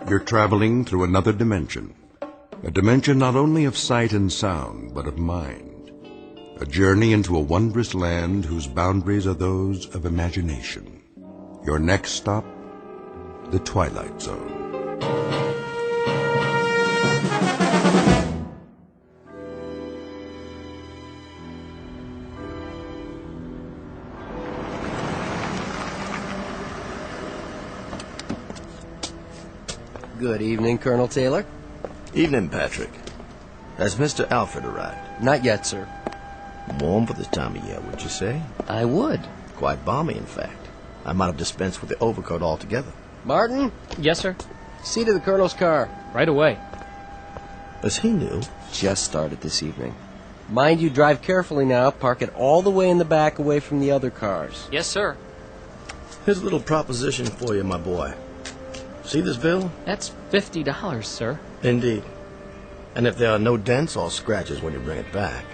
You're traveling through another dimension. A dimension not only of sight and sound, but of mind. A journey into a wondrous land whose boundaries are those of imagination. Your next stop, the Twilight Zone. Good evening, Colonel Taylor. Evening, Patrick. Has Mr. Alfred arrived? Not yet, sir. Warm for this time of year, would you say? I would. Quite balmy, in fact. I might have dispensed with the overcoat altogether. Martin? Yes, sir. See to the Colonel's car. Right away. Is he new? Just started this evening. Mind you, drive carefully now. Park it all the way in the back away from the other cars. Yes, sir. Here's a little proposition for you, my boy. See this bill? That's $50, sir. Indeed. And if there are no dents or scratches when you bring it back,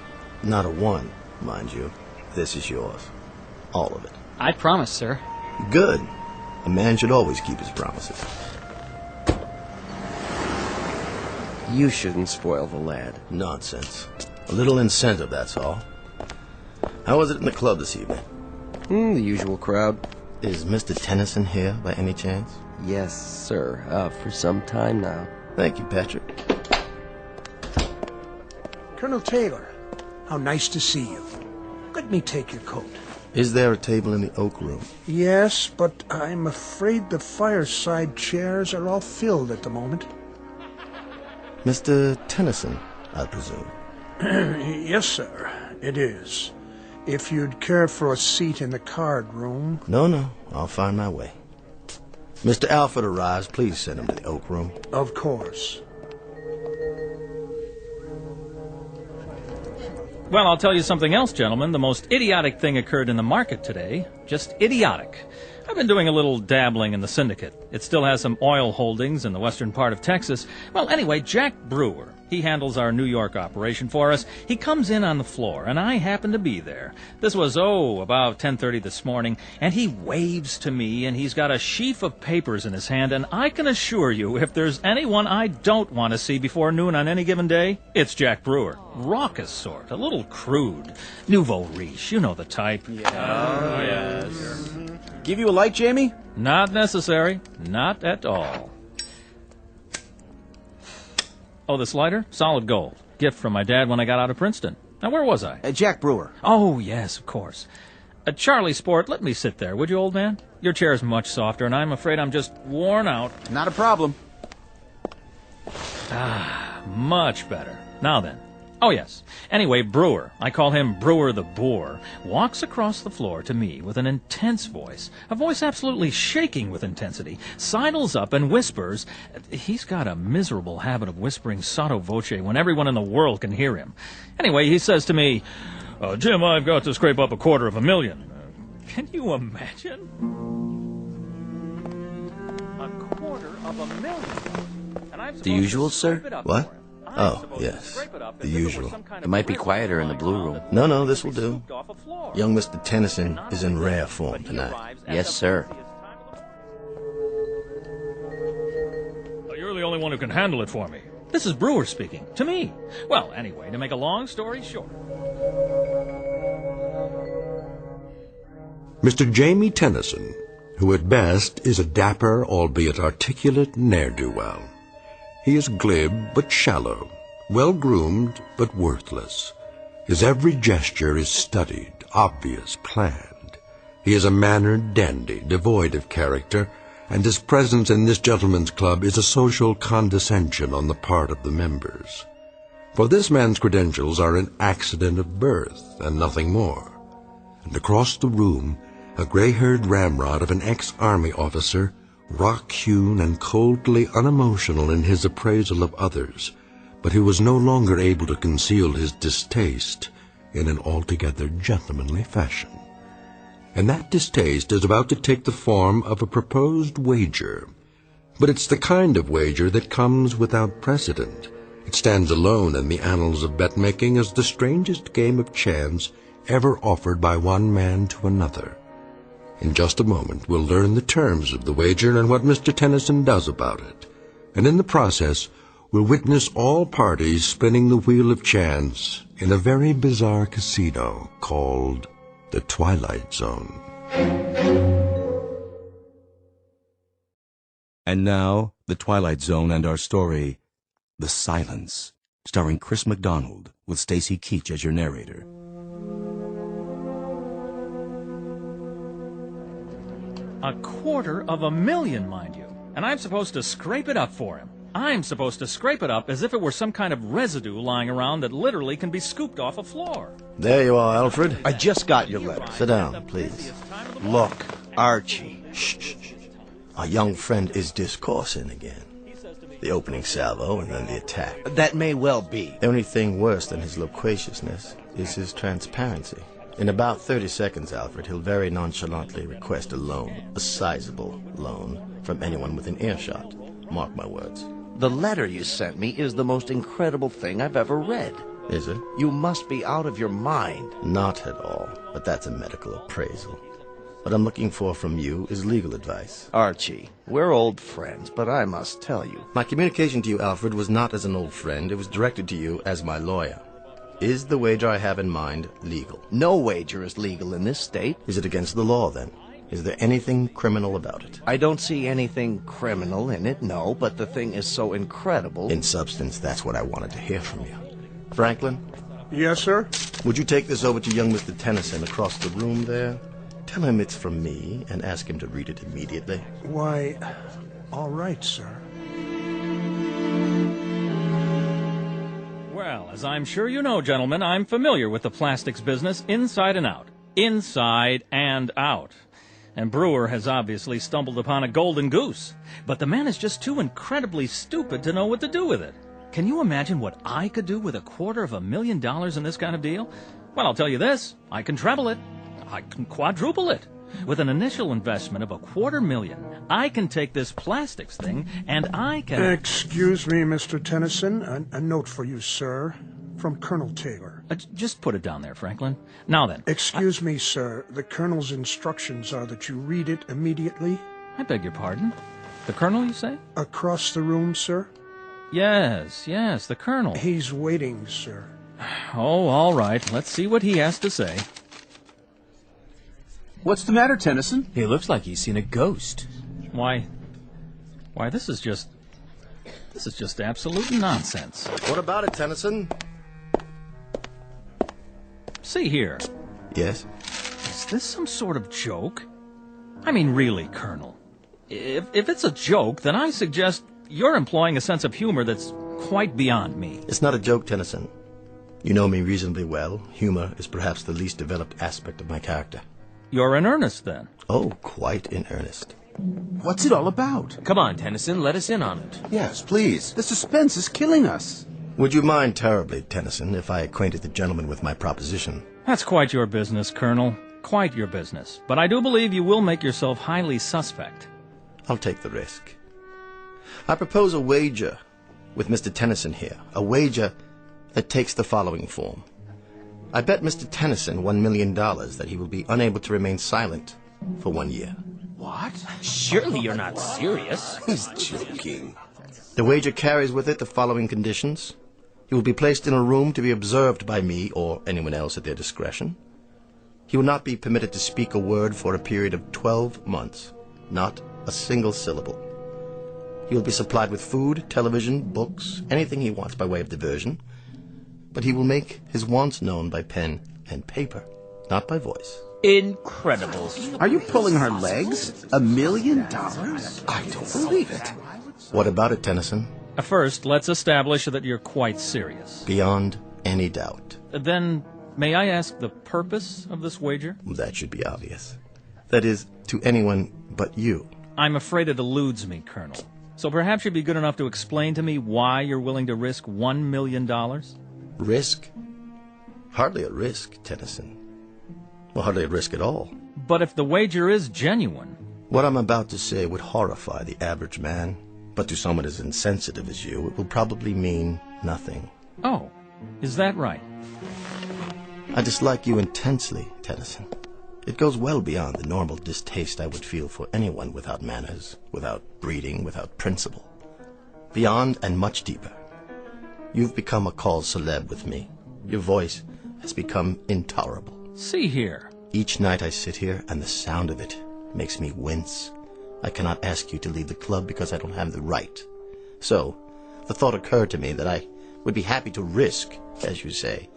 not a one, mind you, this is yours. All of it. I promise, sir. Good. A man should always keep his promises. You shouldn't spoil the lad. Nonsense. A little incentive, that's all. How was it in the club this evening? The usual crowd. Is Mr. Tennyson here by any chance? Yes, sir. For some time now. Thank you, Patrick. Colonel Taylor, how nice to see you. Let me take your coat. Is there a table in the oak room? Yes, but I'm afraid the fireside chairs are all filled at the moment. Mr. Tennyson, I presume. Yes, sir, it is. If you'd care for a seat in the card room... No, I'll find my way. Mr. Alfred arrives, please send him to the oak room. Of course. Well, I'll tell you something else, gentlemen. The most idiotic thing occurred in the market today. Just idiotic. I've been doing a little dabbling in the syndicate. It still has some oil holdings in the western part of Texas. Well, anyway, Jack Brewer, he handles our New York operation for us. He comes in on the floor, and I happen to be there. This was, about 10:30 this morning, and he waves to me, and he's got a sheaf of papers in his hand, and I can assure you, if there's anyone I don't want to see before noon on any given day, it's Jack Brewer. Raucous sort, a little crude. Nouveau riche, you know the type. Yeah. Oh, yes. Give you a light, Jamie? Not necessary. Not at all. Oh, this lighter? Solid gold. Gift from my dad when I got out of Princeton. Now, where was I? Jack Brewer. Oh, yes, of course. Charlie Sport, let me sit there, would you, old man? Your chair's much softer, and I'm afraid I'm just worn out. Not a problem. Much better. Now then. Oh, yes. Anyway, Brewer, I call him Brewer the Boar, walks across the floor to me with an intense voice, a voice absolutely shaking with intensity, sidles up and whispers. He's got a miserable habit of whispering sotto voce when everyone in the world can hear him. Anyway, he says to me, Jim, I've got to scrape up $250,000. Can you imagine? $250,000. And I'm The usual, sir? What? Oh, yes. The usual. It might be quieter in the blue room. No, this will do. Young Mr. Tennyson is in rare form tonight. Yes, sir. You're the only one who can handle it for me. This is Brewer speaking. To me. Well, anyway, to make a long story short. Mr. Jamie Tennyson, who at best is a dapper, albeit articulate ne'er-do-well. He is glib but shallow, well-groomed but worthless. His every gesture is studied, obvious, planned. He is a mannered dandy, devoid of character, and his presence in this gentleman's club is a social condescension on the part of the members. For this man's credentials are an accident of birth, and nothing more. And across the room, a gray-haired ramrod of an ex-army officer, rock-hewn and coldly unemotional in his appraisal of others, but who was no longer able to conceal his distaste in an altogether gentlemanly fashion. And that distaste is about to take the form of a proposed wager. But it's the kind of wager that comes without precedent. It stands alone in the annals of bet-making as the strangest game of chance ever offered by one man to another. In just a moment, we'll learn the terms of the wager and what Mr. Tennyson does about it. and in the process will witness all parties spinning the wheel of chance in a very bizarre casino called the Twilight Zone. And now, The Twilight Zone and our story, The Silence, starring Chris MacDonald, with Stacy Keach as your narrator. $250,000, mind you. And I'm supposed to scrape it up for him. I'm supposed to scrape it up as if it were some kind of residue lying around that literally can be scooped off a floor. There you are, Alfred. I just got your letter. Sit down, please. Look, Archie. Shh. Our young friend is discoursing again. The opening salvo and then the attack. That may well be. The only thing worse than his loquaciousness is his transparency. In about 30 seconds, Alfred, he'll very nonchalantly request a loan, a sizable loan, from anyone within earshot. Mark my words. The letter you sent me is the most incredible thing I've ever read. Is it? You must be out of your mind. Not at all, but that's a medical appraisal. What I'm looking for from you is legal advice. Archie, we're old friends, but I must tell you. My communication to you, Alfred, was not as an old friend. It was directed to you as my lawyer. Is the wager I have in mind legal? No wager is legal in this state. Is it against the law, then? Is there anything criminal about it? I don't see anything criminal in it, no, but the thing is so incredible. In substance, that's what I wanted to hear from you. Franklin? Yes, sir? Would you take this over to young Mr. Tennyson across the room there? Tell him it's from me and ask him to read it immediately. Why, all right, sir. Well, as I'm sure you know, gentlemen, I'm familiar with the plastics business inside and out. Inside and out. And Brewer has obviously stumbled upon a golden goose. But the man is just too incredibly stupid to know what to do with it. Can you imagine what I could do with $250,000 in this kind of deal? Well, I'll tell you this. I can treble it. I can quadruple it. With an initial investment of $250,000, I can take this plastics thing and I can... Excuse me, Mr. Tennyson. A note for you, sir. From Colonel Taylor. Just put it down there, Franklin. Now then. Excuse me, sir. The Colonel's instructions are that you read it immediately. I beg your pardon? The Colonel, you say? Across the room, sir? Yes, the Colonel. He's waiting, sir. Oh, all right. Let's see what he has to say. What's the matter, Tennyson? He looks like he's seen a ghost. Why, this is just absolute nonsense. What about it, Tennyson? See here. Yes? Is this some sort of joke? I mean, really, Colonel. If it's a joke, then I suggest you're employing a sense of humor that's quite beyond me. It's not a joke, Tennyson. You know me reasonably well. Humor is perhaps the least developed aspect of my character. You're in earnest, then? Oh, quite in earnest. What's it all about? Come on, Tennyson, let us in on it. Yes, please. The suspense is killing us. Would you mind terribly, Tennyson, if I acquainted the gentleman with my proposition? That's quite your business, Colonel. Quite your business. But I do believe you will make yourself highly suspect. I'll take the risk. I propose a wager with Mr. Tennyson here. A wager that takes the following form. I bet Mr. Tennyson $1 million that he will be unable to remain silent for 1 year. What? Surely you're not serious. He's joking. The wager carries with it the following conditions. He will be placed in a room to be observed by me or anyone else at their discretion. He will not be permitted to speak a word for a period of 12 months. Not a single syllable. He will be supplied with food, television, books, anything he wants by way of diversion. But he will make his wants known by pen and paper, not by voice. Incredible. Are you pulling her legs? $1 million? I don't believe it. What about it, Tennyson? First, let's establish that you're quite serious. Beyond any doubt. Then, may I ask the purpose of this wager? That should be obvious. That is, to anyone but you. I'm afraid it eludes me, Colonel. So perhaps you'd be good enough to explain to me why you're willing to risk $1 million? Risk? Hardly a risk, Tennyson. Well, hardly a risk at all. But if the wager is genuine... What I'm about to say would horrify the average man, but to someone as insensitive as you, it will probably mean nothing. Oh, is that right? I dislike you intensely, Tennyson. It goes well beyond the normal distaste I would feel for anyone without manners, without breeding, without principle. beyond and much deeper. You've become a cause celeb with me. Your voice has become intolerable. See here. Each night I sit here, and the sound of it makes me wince. I cannot ask you to leave the club because I don't have the right. So, the thought occurred to me that I would be happy to risk, as you say,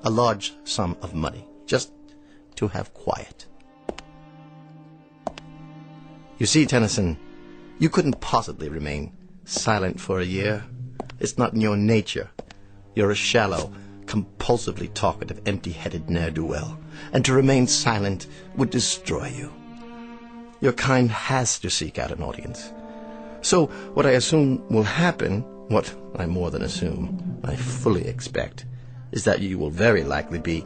a large sum of money, just to have quiet. You see, Tennyson, you couldn't possibly remain silent for a year. It's not in your nature. You're a shallow, compulsively talkative, empty-headed ne'er-do-well, and to remain silent would destroy you. Your kind has to seek out an audience. So what I assume will happen, what I more than assume, I fully expect, is that you will very likely be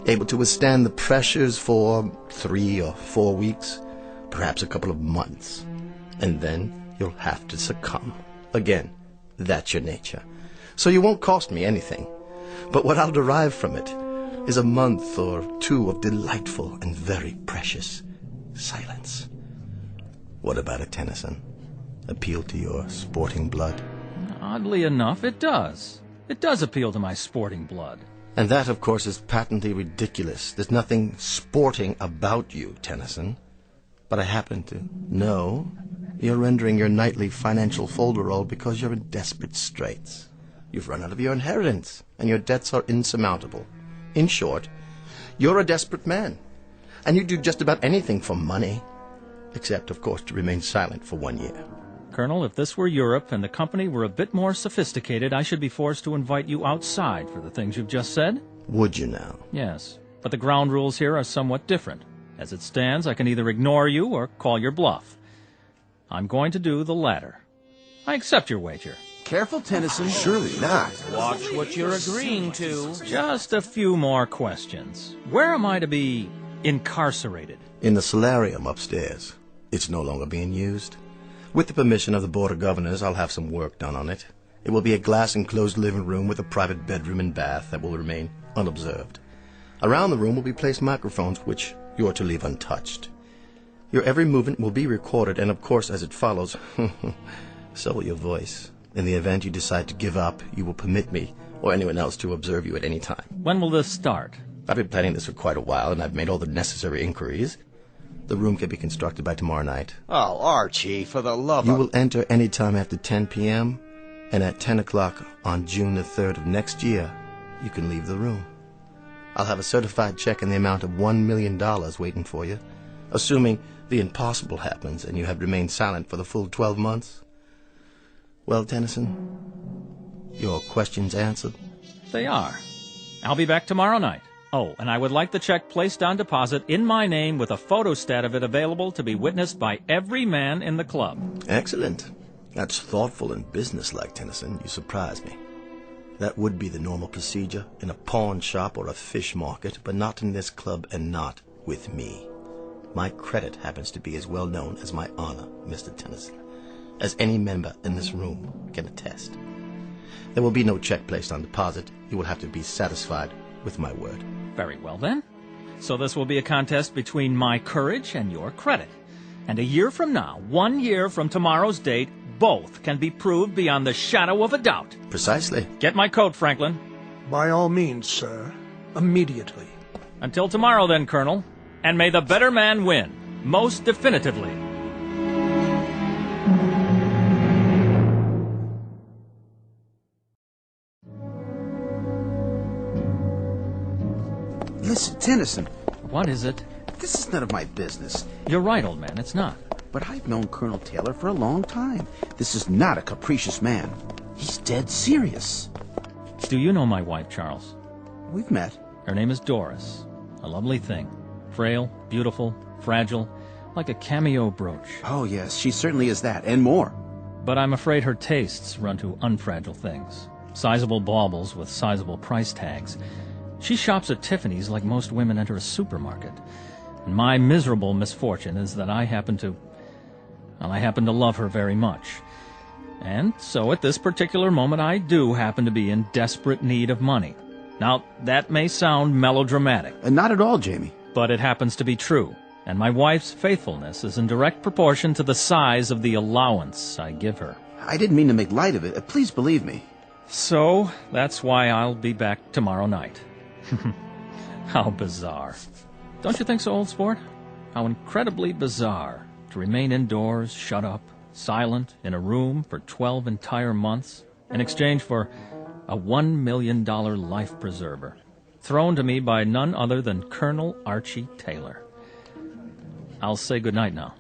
able to withstand the pressures for 3 or 4 weeks, perhaps a couple of months, and then you'll have to succumb. Again, that's your nature. So you won't cost me anything. But what I'll derive from it is a month or 2 of delightful and very precious silence. What about it, Tennyson? Appeal to your sporting blood? Oddly enough, it does. It does appeal to my sporting blood. And that, of course, is patently ridiculous. There's nothing sporting about you, Tennyson. But I happen to know you're rendering your nightly financial folderol because you're in desperate straits. You've run out of your inheritance, and your debts are insurmountable. In short, you're a desperate man, and you do just about anything for money, except, of course, to remain silent for 1 year. Colonel, if this were Europe and the company were a bit more sophisticated, I should be forced to invite you outside for the things you've just said. Would you now? Yes, but the ground rules here are somewhat different. As it stands, I can either ignore you or call your bluff. I'm going to do the latter. I accept your wager. Careful, Tennyson. Surely not. Watch what you're agreeing to. Just a few more questions. Where am I to be incarcerated? In the solarium upstairs. It's no longer being used. With the permission of the Board of Governors, I'll have some work done on it. It will be a glass-enclosed living room with a private bedroom and bath that will remain unobserved. Around the room will be placed microphones which you are to leave untouched. Your every movement will be recorded, and of course, as it follows, so will your voice. In the event you decide to give up, you will permit me or anyone else to observe you at any time. When will this start? I've been planning this for quite a while, and I've made all the necessary inquiries. The room can be constructed by tomorrow night. Oh, Archie, for the love You of... will enter any time after 10 p.m., and at 10 o'clock on June the 3rd of next year, you can leave the room. I'll have a certified check in the amount of $1 million waiting for you, assuming the impossible happens and you have remained silent for the full 12 months. Well, Tennyson, your questions answered? They are. I'll be back tomorrow night. Oh, and I would like the check placed on deposit in my name with a photostat of it available to be witnessed by every man in the club. Excellent. That's thoughtful and businesslike, Tennyson. You surprise me. That would be the normal procedure in a pawn shop or a fish market, but not in this club and not with me. My credit happens to be as well known as my honor, Mr. Tennyson, as any member in this room can attest. There will be no check placed on deposit. You will have to be satisfied with my word. Very well, then. So this will be a contest between my courage and your credit. And a year from now, 1 year from tomorrow's date, both can be proved beyond the shadow of a doubt. Precisely. Get my coat, Franklin. By all means, sir. Immediately. Until tomorrow, then, Colonel. And may the better man win, most definitively. Listen, Tennyson. What is it? This is none of my business. You're right, old man, it's not. But I've known Colonel Taylor for a long time. This is not a capricious man. He's dead serious. Do you know my wife, Charles? We've met. Her name is Doris. A lovely thing. Frail, beautiful, fragile, like a cameo brooch. Oh, yes, she certainly is that, and more. But I'm afraid her tastes run to unfragile things. Sizable baubles with sizable price tags. She shops at Tiffany's like most women enter a supermarket. And my miserable misfortune is that I happen to love her very much. And so at this particular moment I do happen to be in desperate need of money. Now, that may sound melodramatic. Not at all, Jamie. But it happens to be true. And my wife's faithfulness is in direct proportion to the size of the allowance I give her. I didn't mean to make light of it. Please believe me. So, that's why I'll be back tomorrow night. How bizarre. Don't you think so, old sport? How incredibly bizarre to remain indoors, shut up, silent, in a room for 12 entire months, in exchange for a $1 million life preserver, thrown to me by none other than Colonel Archie Taylor. I'll say goodnight now.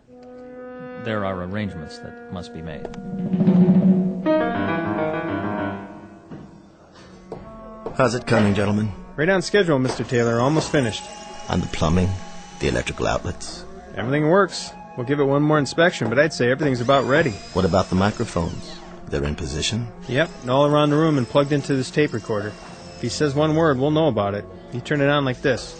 There are arrangements that must be made. How's it coming, gentlemen? Right on schedule, Mr. Taylor. Almost finished. On the plumbing, the electrical outlets. Everything works. We'll give it one more inspection, but I'd say everything's about ready. What about the microphones? They're in position? Yep, all around the room and plugged into this tape recorder. If he says one word, we'll know about it. You turn it on like this.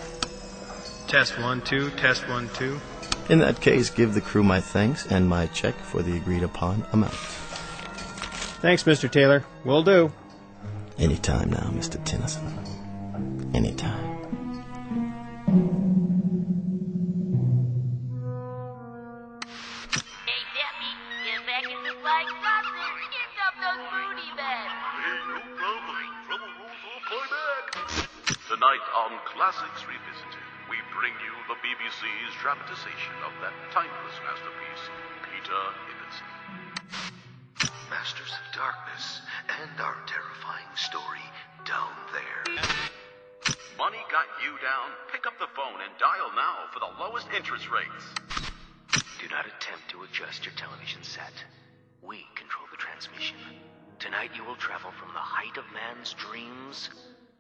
Test 1, 2, test 1, 2. In that case, give the crew my thanks and my check for the agreed-upon amount. Thanks, Mr. Taylor. Will do. Anytime now, Mr. Tennyson. Anytime. Hey, Debbie, get back in the flying saucer. Get up those booty bags. Hey, no problem. Trouble rules all play back. Tonight on Classics Revisited, we bring you the BBC's dramatization of that timeless masterpiece, Peter Ibbotson. Masters of Darkness and our terrifying story, Down There. Money got you down? Pick up the phone and dial now for the lowest interest rates. Do not attempt to adjust your television set. We control the transmission. Tonight you will travel from the height of man's dreams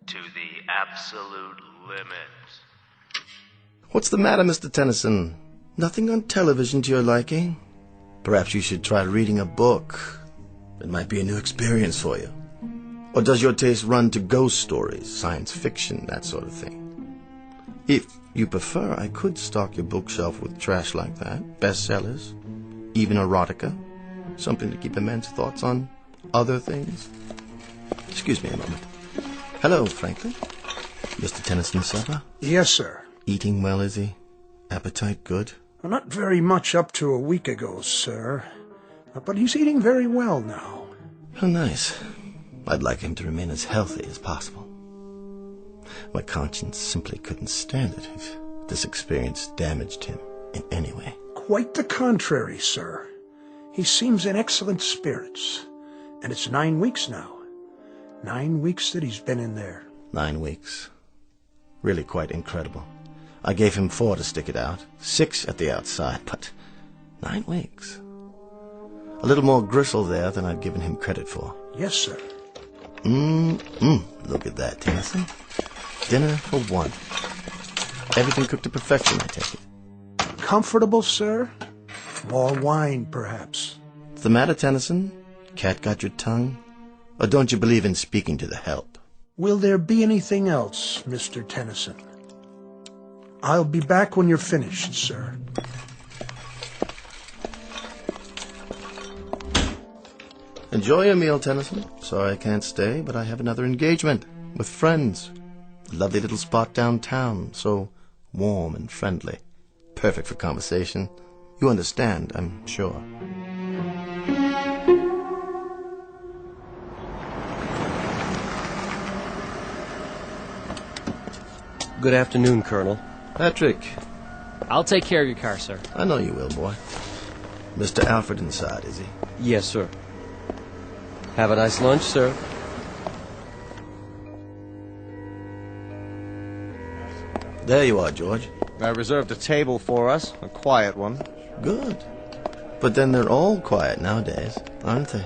to the absolute limit. What's the matter, Mr. Tennyson? Nothing on television to your liking? Perhaps you should try reading a book. It might be a new experience for you. Or does your taste run to ghost stories, science fiction, that sort of thing? If you prefer, I could stock your bookshelf with trash like that, bestsellers, even erotica, something to keep a man's thoughts on other things. Excuse me a moment. Hello, Franklin. Mr. Tennyson's supper? Yes, sir. Eating well, is he? Appetite good? Well, not very much up to a week ago, sir. But he's eating very well now. Oh, nice. I'd like him to remain as healthy as possible. My conscience simply couldn't stand it if this experience damaged him in any way. Quite the contrary, sir. He seems in excellent spirits. And it's 9 weeks now. 9 weeks that he's been in there. 9 weeks. Really quite incredible. I gave him 4 to stick it out, 6 at the outside, but 9 weeks. A little more gristle there than I'd given him credit for. Yes, sir. Look at that, Tennyson. Dinner for 1. Everything cooked to perfection, I take it. Comfortable, sir? More wine, perhaps. What's the matter, Tennyson? Cat got your tongue? Or don't you believe in speaking to the help? Will there be anything else, Mr. Tennyson? I'll be back when you're finished, sir. Enjoy your meal, Tennyson. Sorry I can't stay, but I have another engagement with friends. A lovely little spot downtown, so warm and friendly. Perfect for conversation. You understand, I'm sure. Good afternoon, Colonel. Patrick. I'll take care of your car, sir. I know you will, boy. Mr. Alfred inside, is he? Yes, sir. Have a nice lunch, sir. There you are, George. I reserved a table for us, a quiet one. Good. But then they're all quiet nowadays, aren't they?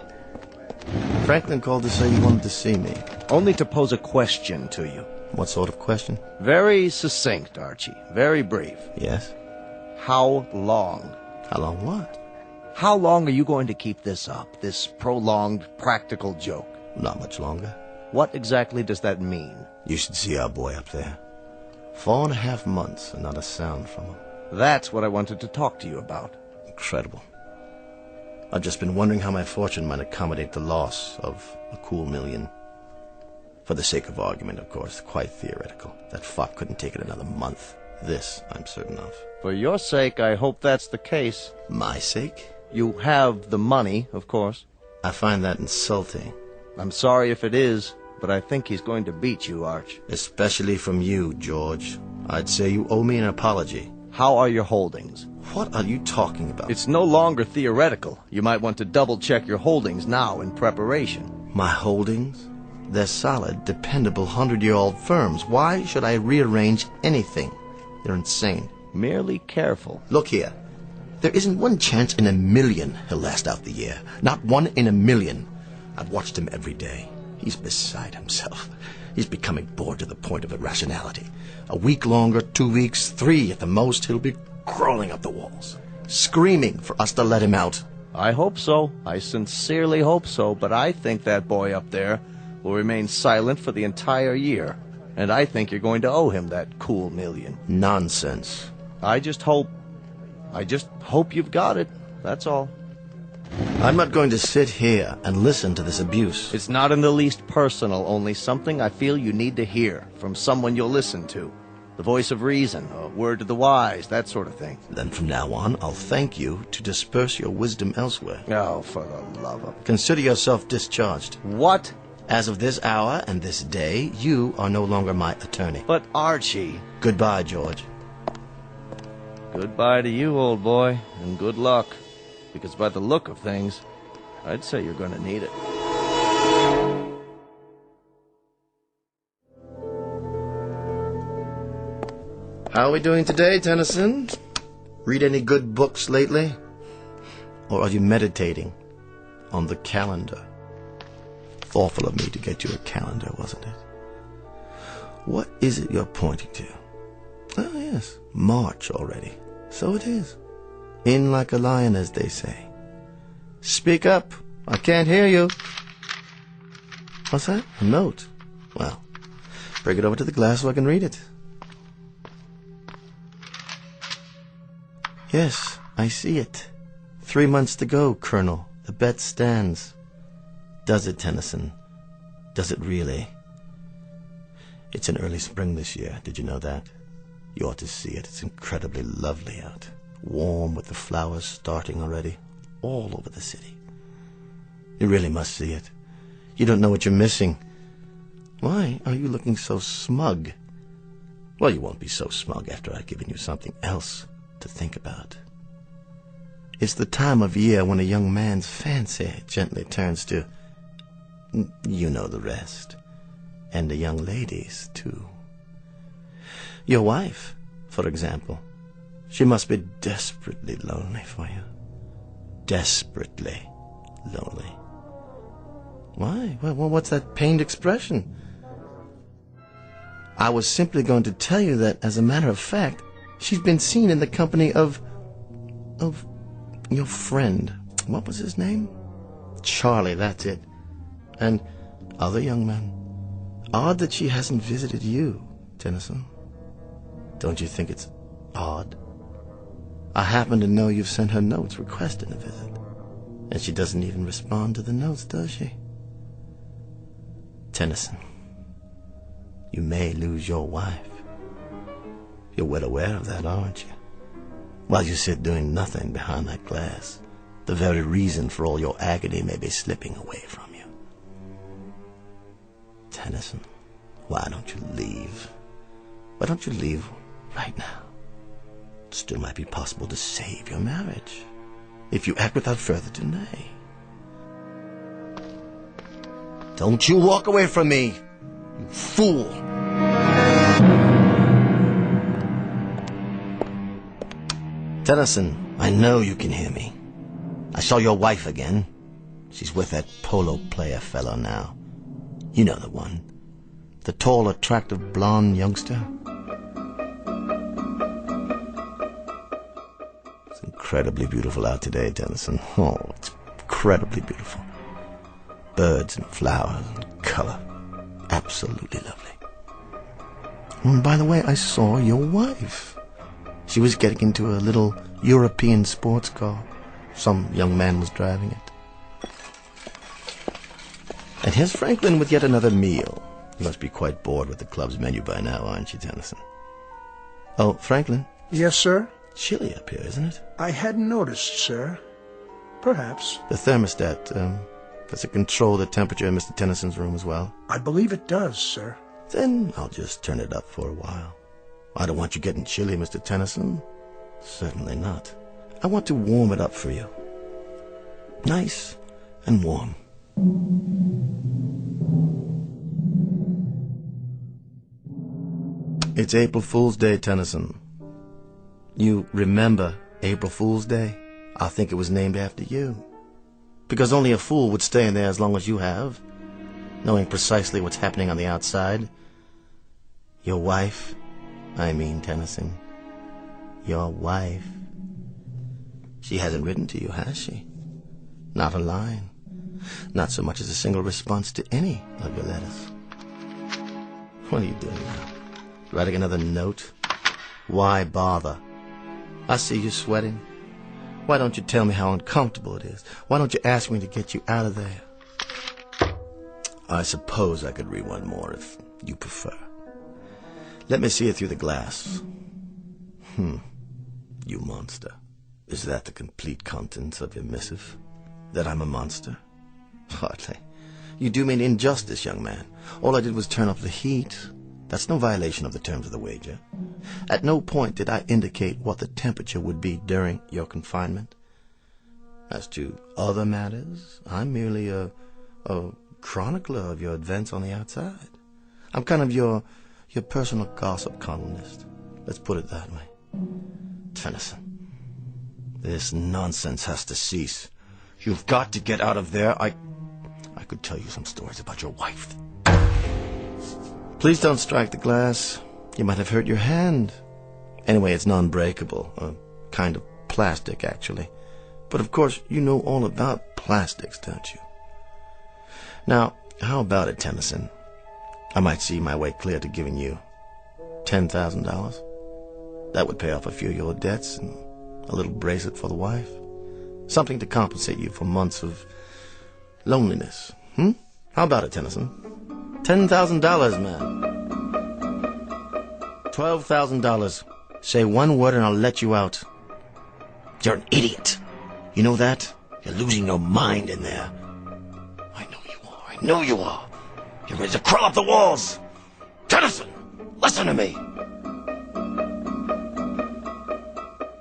Franklin called to say you wanted to see me. Only to pose a question to you. What sort of question? Very succinct, Archie. Very brief. Yes? How long? How long what? How long are you going to keep this up, this prolonged practical joke? Not much longer. What exactly does that mean? You should see our boy up there. 4.5 months and not a sound from him. That's what I wanted to talk to you about. Incredible. I've just been wondering how my fortune might accommodate the loss of a cool $1 million. For the sake of argument, of course, quite theoretical. That fop couldn't take it another month. This, I'm certain of. For your sake, I hope that's the case. My sake? You have the money, of course. I find that insulting. I'm sorry if it is, but I think he's going to beat you, Arch. Especially from you, George. I'd say you owe me an apology. How are your holdings? What are you talking about? It's no longer theoretical. You might want to double-check your holdings now in preparation. My holdings? They're solid, dependable, 100-year-old firms. Why should I rearrange anything? You're insane. Merely careful. Look here. There isn't one chance in a million he'll last out the year. Not one in a million. I've watched him every day. He's beside himself. He's becoming bored to the point of irrationality. A week longer, 2 weeks, 3 at the most, he'll be crawling up the walls, screaming for us to let him out. I hope so. I sincerely hope so, but I think that boy up there will remain silent for the entire year. And I think you're going to owe him that cool million. Nonsense. I just hope you've got it. That's all. I'm not going to sit here and listen to this abuse. It's not in the least personal, only something I feel you need to hear from someone you'll listen to. The voice of reason, a word to the wise, that sort of thing. Then from now on, I'll thank you to disperse your wisdom elsewhere. Oh, for the love of... Consider yourself discharged. What? As of this hour and this day, you are no longer my attorney. But Archie... Goodbye, George. Goodbye to you, old boy, and good luck. Because by the look of things, I'd say you're going to need it. How are we doing today, Tennyson? Read any good books lately? Or are you meditating on the calendar? Thoughtful of me to get you a calendar, wasn't it? What is it you're pointing to? Oh, yes, March already. So it is. In like a lion, as they say. Speak up. I can't hear you. What's that? A note? Well, bring it over to the glass so I can read it. Yes, I see it. 3 months to go, Colonel. The bet stands. Does it, Tennyson? Does it really? It's in early spring this year. Did you know that? You ought to see it. It's incredibly lovely out. Warm with the flowers starting already. All over the city. You really must see it. You don't know what you're missing. Why are you looking so smug? Well, you won't be so smug after I've given you something else to think about. It's the time of year when a young man's fancy gently turns to... You know the rest. And the young ladies, too. Your wife, for example. She must be desperately lonely for you. Desperately lonely. Why? Well, what's that pained expression? I was simply going to tell you that, as a matter of fact, she's been seen in the company of your friend. What was his name? Charlie, that's it. And other young men. Odd that she hasn't visited you, Tennyson. Don't you think it's odd? I happen to know you've sent her notes requesting a visit. And she doesn't even respond to the notes, does she? Tennyson, you may lose your wife. You're well aware of that, aren't you? While you sit doing nothing behind that glass, the very reason for all your agony may be slipping away from you. Tennyson, why don't you leave? Why don't you leave right now? It still might be possible to save your marriage, if you act without further delay. Don't you walk away from me, you fool! Tennyson, I know you can hear me. I saw your wife again. She's with that polo player fellow now. You know the one. The tall, attractive, blonde youngster. It's incredibly beautiful out today, Tennyson. Oh, it's incredibly beautiful. Birds and flowers and color. Absolutely lovely. And by the way, I saw your wife. She was getting into a little European sports car. Some young man was driving it. And here's Franklin with yet another meal. You must be quite bored with the club's menu by now, aren't you, Tennyson? Oh, Franklin? Yes, sir? Chilly up here, isn't it? I hadn't noticed, sir. Perhaps. The thermostat, Does it control the temperature in Mr. Tennyson's room as well? I believe it does, sir. Then I'll just turn it up for a while. I don't want you getting chilly, Mr. Tennyson. Certainly not. I want to warm it up for you. Nice and warm. It's April Fool's Day, Tennyson. You remember April Fool's Day? I think it was named after you. Because only a fool would stay in there as long as you have, knowing precisely what's happening on the outside. Your wife, Tennyson. Your wife. She hasn't written to you, has she? Not a line. Not so much as a single response to any of your letters. What are you doing now? Writing another note? Why bother? I see you sweating. Why don't you tell me how uncomfortable it is? Why don't you ask me to get you out of there? I suppose I could read one more if you prefer. Let me see it through the glass. You monster. Is that the complete contents of your missive? That I'm a monster? Hardly. You do me an injustice, young man. All I did was turn up the heat. That's no violation of the terms of the wager. At no point did I indicate what the temperature would be during your confinement. As to other matters, I'm merely a chronicler of your events on the outside. I'm kind of your personal gossip columnist. Let's put it that way. Tennyson, this nonsense has to cease. You've got to get out of there. I could tell you some stories about your wife. Please don't strike the glass. You might have hurt your hand. Anyway, it's non-breakable. A kind of plastic, actually. But of course, you know all about plastics, don't you? Now, how about it, Tennyson? I might see my way clear to giving you $10,000. That would pay off a few of your debts and a little bracelet for the wife. Something to compensate you for months of loneliness. How about it, Tennyson? $10,000, man. $12,000. Say one word and I'll let you out. You're an idiot. You know that? You're losing your mind in there. I know you are. I know you are. You're ready to crawl up the walls. Tennyson, listen to me.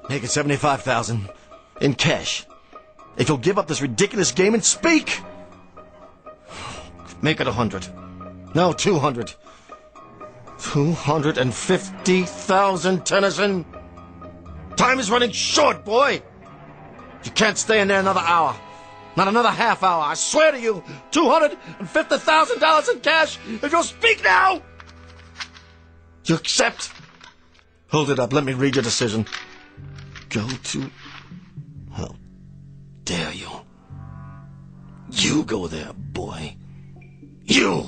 Make it $75,000 in cash. If you'll give up this ridiculous game and speak. Make it 100. No, 200. 250,000, Tennyson. Time is running short, boy. You can't stay in there another hour. Not another half hour. I swear to you, $250,000 in cash if you'll speak now. You accept? Hold it up. Let me read your decision. Go to... How dare you? You go there, boy. You!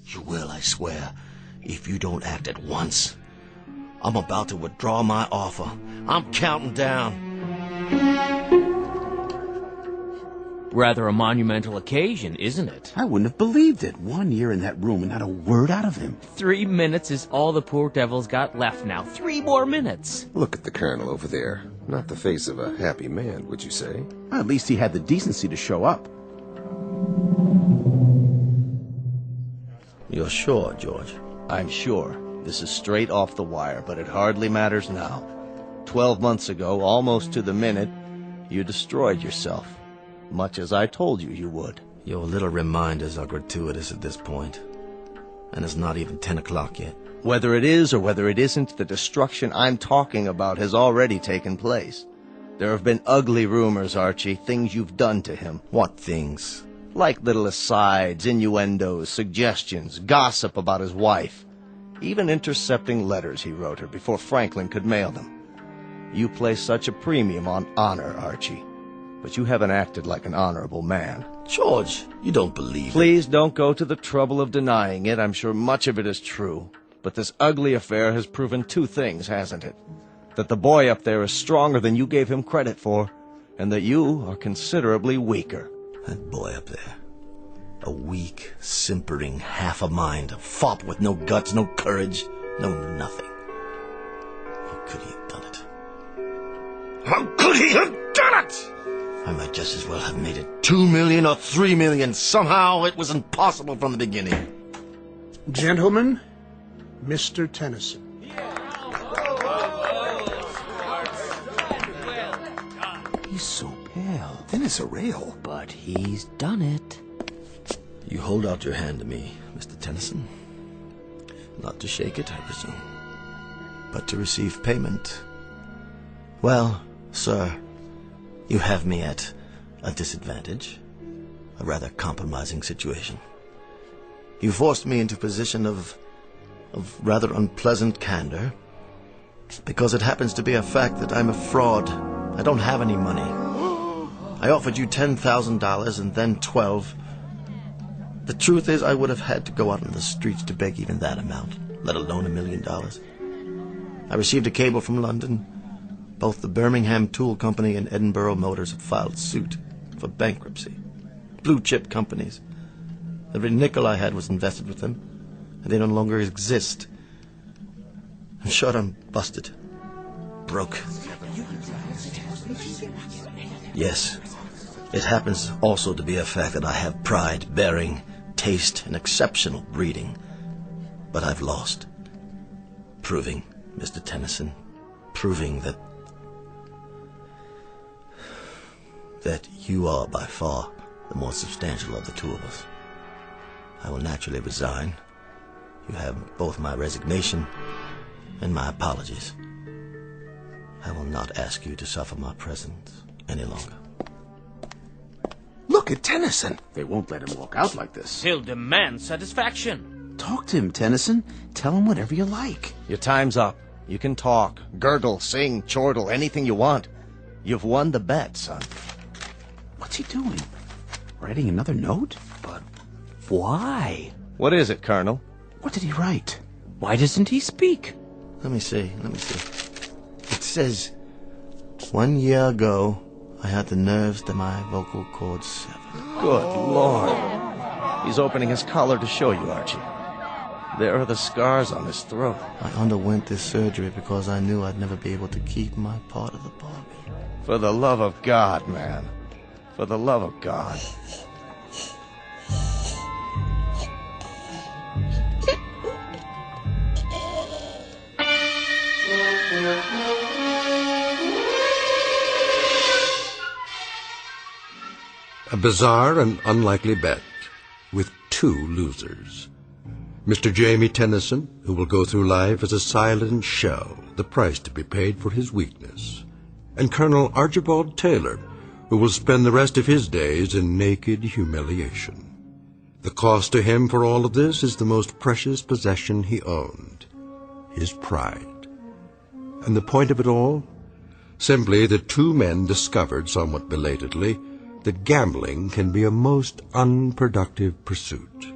You will, I swear, if you don't act at once. I'm about to withdraw my offer. I'm counting down. Rather a monumental occasion, isn't it? I wouldn't have believed it. 1 year in that room and not a word out of him. 3 minutes is all the poor devil's got left now. 3 more minutes. Look at the colonel over there. Not the face of a happy man, would you say? Well, at least he had the decency to show up. You're sure, George? I'm sure. This is straight off the wire, but it hardly matters now. 12 months ago, almost to the minute, you destroyed yourself. Much as I told you you would. Your little reminders are gratuitous at this point. And it's not even 10 o'clock yet. Whether it is or whether it isn't, the destruction I'm talking about has already taken place. There have been ugly rumors, Archie, things you've done to him. What things? Like little asides, innuendos, suggestions, gossip about his wife. Even intercepting letters he wrote her before Franklin could mail them. You place such a premium on honor, Archie. But you haven't acted like an honorable man. George, you don't believe it. Please don't go to the trouble of denying it. I'm sure much of it is true. But this ugly affair has proven 2 things, hasn't it? That the boy up there is stronger than you gave him credit for, and that you are considerably weaker. That boy up there. A weak, simpering half a mind, a fop with no guts, no courage, no nothing. How could he have done it? How could he have done it? I might just as well have made it 2 million or 3 million. Somehow it was impossible from the beginning. Gentlemen, Mr. Tennyson. He's so pale, thin as a rail. But he's done it. You hold out your hand to me, Mr. Tennyson. Not to shake it, I presume, but to receive payment. Well, sir, you have me at a disadvantage, a rather compromising situation. You forced me into a position of rather unpleasant candor, because it happens to be a fact that I'm a fraud. I don't have any money. I offered you $10,000 and then 12. The truth is, I would have had to go out on the streets to beg even that amount, let alone $1 million. I received a cable from London. Both the Birmingham Tool Company and Edinburgh Motors have filed suit for bankruptcy. Blue-chip companies. Every nickel I had was invested with them, and they no longer exist. In short, I'm busted. Broke. Yes, it happens also to be a fact that I have pride, bearing, taste, and exceptional breeding. But I've lost. Proving, Mr. Tennyson, proving that you are by far the more substantial of the two of us. I will naturally resign. You have both my resignation and my apologies. I will not ask you to suffer my presence any longer. Look at Tennyson. They won't let him walk out like this. He'll demand satisfaction. Talk to him, Tennyson. Tell him whatever you like. Your time's up. You can talk, gurgle, sing, chortle, anything you want. You've won the bet, son. What's he doing? Writing another note? But why? What is it, Colonel? What did he write? Why doesn't he speak? Let me see. It says, 1 year ago, I had the nerves to my vocal cords severed. Good Lord. He's opening his collar to show you, Archie. There are the scars on his throat. I underwent this surgery because I knew I'd never be able to keep my part of the bargain. For the love of God, man. For the love of God. A bizarre and unlikely bet with two losers. Mr. Jamie Tennyson, who will go through life as a silent shell, the price to be paid for his weakness, and Colonel Archibald Taylor, who will spend the rest of his days in naked humiliation. The cost to him for all of this is the most precious possession he owned, his pride. And the point of it all? Simply that two men discovered somewhat belatedly that gambling can be a most unproductive pursuit.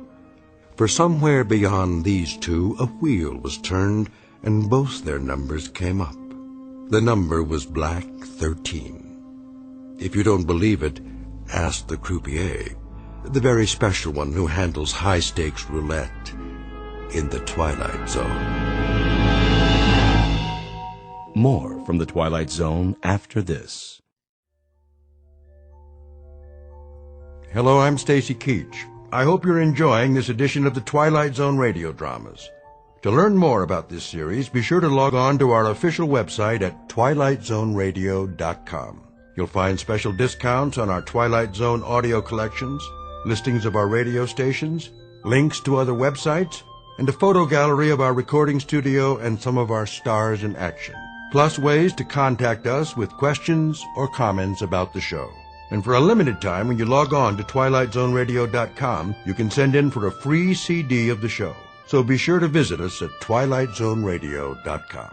For somewhere beyond these two, a wheel was turned, and both their numbers came up. The number was Black 13. If you don't believe it, ask the croupier, the very special one who handles high-stakes roulette in the Twilight Zone. More from the Twilight Zone after this. Hello, I'm Stacy Keach. I hope you're enjoying this edition of the Twilight Zone radio dramas. To learn more about this series, be sure to log on to our official website at twilightzoneradio.com. You'll find special discounts on our Twilight Zone audio collections, listings of our radio stations, links to other websites, and a photo gallery of our recording studio and some of our stars in action, plus ways to contact us with questions or comments about the show. And for a limited time, when you log on to twilightzoneradio.com, you can send in for a free CD of the show. So be sure to visit us at twilightzoneradio.com.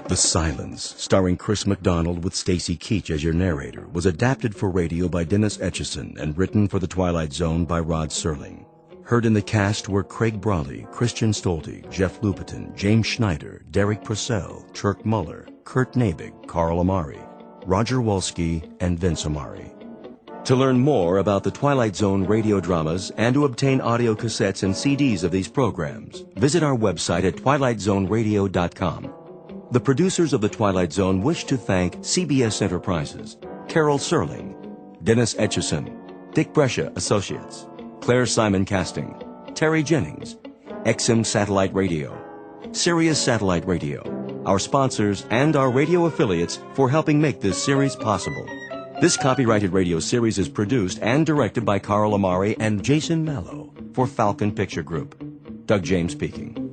The Silence, starring Chris MacDonald with Stacy Keach as your narrator, was adapted for radio by Dennis Etchison and written for The Twilight Zone by Rod Serling. Heard in the cast were Craig Brawley, Christian Stolte, Jeff Lupetin, James Schneider, Derek Purcell, Turk Muller, Kurt Nabig, Carl Amari, Roger Wolski, and Vince Amari. To learn more about the Twilight Zone radio dramas and to obtain audio cassettes and CDs of these programs, visit our website at twilightzoneradio.com. The producers of The Twilight Zone wish to thank CBS Enterprises, Carol Serling, Dennis Etchison, Dick Brescia Associates, Claire Simon Casting, Terry Jennings, XM Satellite Radio, Sirius Satellite Radio, our sponsors, and our radio affiliates for helping make this series possible. This copyrighted radio series is produced and directed by Carl Amari and Jason Mallow for Falcon Picture Group. Doug James speaking.